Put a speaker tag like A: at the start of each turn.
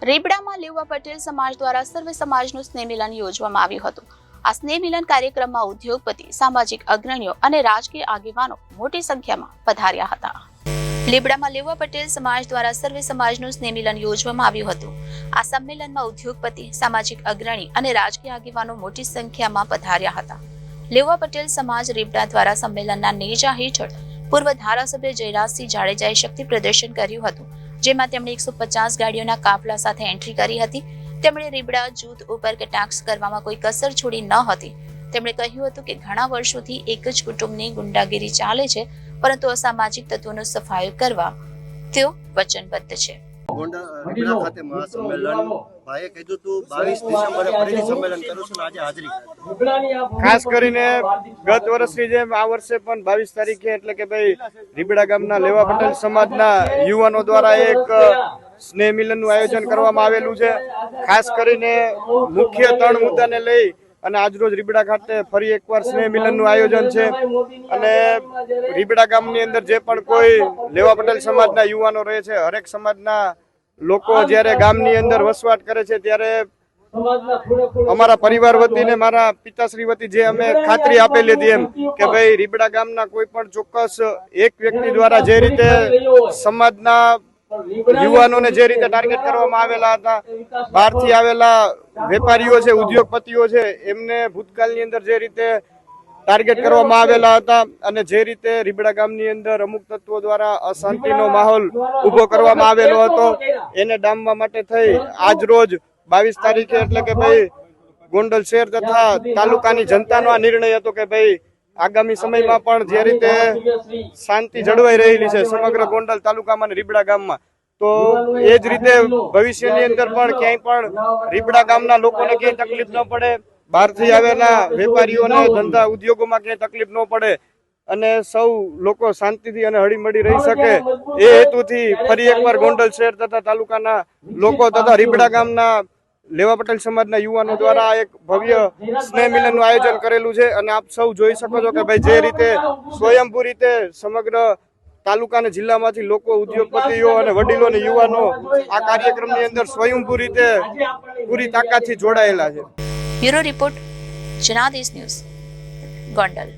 A: રીબડામાં લેવા પટેલ સમાજ દ્વારા સર્વે સમાજનું સ્નેહ મિલન યોજવામાં આવ્યું હતું। આ સ્નેહ મિલન કાર્યક્રમમાં ઉદ્યોગપતિ, સામાજિક અગ્રણીઓ અને રાજકીય આગેવાનો મોટી સંખ્યામાં પધાર્યા હતા। લીબડામાં લેવા પટેલ સમાજ દ્વારા સર્વે સમાજનું સ્નેહ મિલન યોજવામાં આવ્યું હતું। આ સંમેલનમાં ઉદ્યોગપતિ, સામાજિક અગ્રણી અને રાજકીય આગેવાનો મોટી સંખ્યામાં પધાર્યા હતા। લેવા પટેલ સમાજ રીબડા દ્વારા સંમેલનના નેજા હેઠળ પૂર્વ ધારાસભ્ય જયરાજસિંહ જાડેજાએ શક્તિ પ્રદર્શન કર્યું હતું, જેમાં તેમણે 150 ગાડીઓના કાફલા સાથે એન્ટ્રી કરી હતી। તેમણે રીબડા જૂથ ઉપર કટાક્ષ કરવામાં કોઈ કસર છોડી ન હતી। તેમણે કહ્યું હતું કે ઘણા વર્ષોથી એક જ કુટુંબની ગુંડાગીરી ચાલે છે, પરંતુ અસામાજિક તત્વોનો સફાયો કરવા તેઓ વચનબદ્ધ છે।
B: રીબડા ખાતે મહાસંમેલન ભાઈએ કીધું હતું 22 ડિસેમ્બરે ફરીથી સંમેલન કરું છું, આજે હાજરી
C: ખાસ કરીને ગત વર્ષની જેમ આ વર્ષે પણ 22 તારીખે એટલે કે ભાઈ રીબડા ગામના લેવા પટેલ સમાજના યુવાનો દ્વારા એક સ્નેહ મિલનનું આયોજન કરવામાં આવેલું છે। ખાસ કરીને મુખ્ય 3 મુદ્દાને લઈ અને આજરોજ રીબડા ખાતે ફરી એકવાર સ્નેહ મિલનનું આયોજન છે અને રીબડા ગામની અંદર જે પણ કોઈ લેવા પટેલ સમાજના યુવાનો રહે છે, હરેક સમાજના લોકો જ્યારે ગામની અંદર વસવાટ કરે છે ત્યારે અમારા પરિવાર વતી ને મારા પિતાશ્રી વતી જે અમે ખાતરી આપેલી હતી એમ કે ભાઈ રીબડા ગામના કોઈ પણ ચોક્કસ એક વ્યક્તિ દ્વારા જે રીતે સમાજના યુવાનોને જે રીતે ટાર્ગેટ કરવામાં આવેલા હતા, બહારથી આવેલા વેપારીઓ છે, ઉદ્યોગપતિઓ છે, એમને ભૂતકાળની અંદર જે રીતે ટાર્ગેટ કરવામાં આવેલા હતા અને જે રીતે રીબડા ગામની અંદર અમુક તત્વો દ્વારા અશાંતિનો માહોલ ઉભો કરવામાં આવેલો હતો, એને ડામવા માટે થઈ આજ રોજ 22 તારીખે એટલે કે ભાઈ ગોંડલ શહેર તથા તાલુકાની જનતાનો આ નિર્ણય હતો કે ભાઈ આગામી સમયમાં પણ જે રીતે શાંતિ જળવાઈ રહેલી છે સમગ્ર ગોંડલ તાલુકામાં અને રીબડા ગામમાં, તો એ જ રીતે ભવિષ્યની અંદર પણ ક્યાંય પણ રીબડા ગામના લોકોને ક્યાંય તકલીફ ન પડે, બહારથી આવેલા વેપારીઓને ધંધા ઉદ્યોગોમાં ક્યાંય તકલીફ ન પડે અને સૌ લોકો શાંતિથી અને હળીમળી રહી શકે, એ હેતુથી ફરી એકવાર ગોંડલ શહેર તથા તાલુકાના લોકો તથા રીબડા ગામના લેવા પટેલ સમાજના યુવાનો દ્વારા એક ભવ્ય સ્નેહ મિલનનું આયોજન કરેલું છે। અને આપ સૌ જોઈ શકો છો કે ભાઈ જે રીતે સ્વયંભૂ રીતે સમગ્ર તાલુકા અને જિલ્લામાંથી લોકો, ઉદ્યોગપતિઓ અને વડીલો અને યુવાનો આ કાર્યક્રમની અંદર સ્વયંભૂ રીતે પૂરી તાકાતથી જોડાયેલા છે।
A: Bureau report, Janadesh news, Gondal.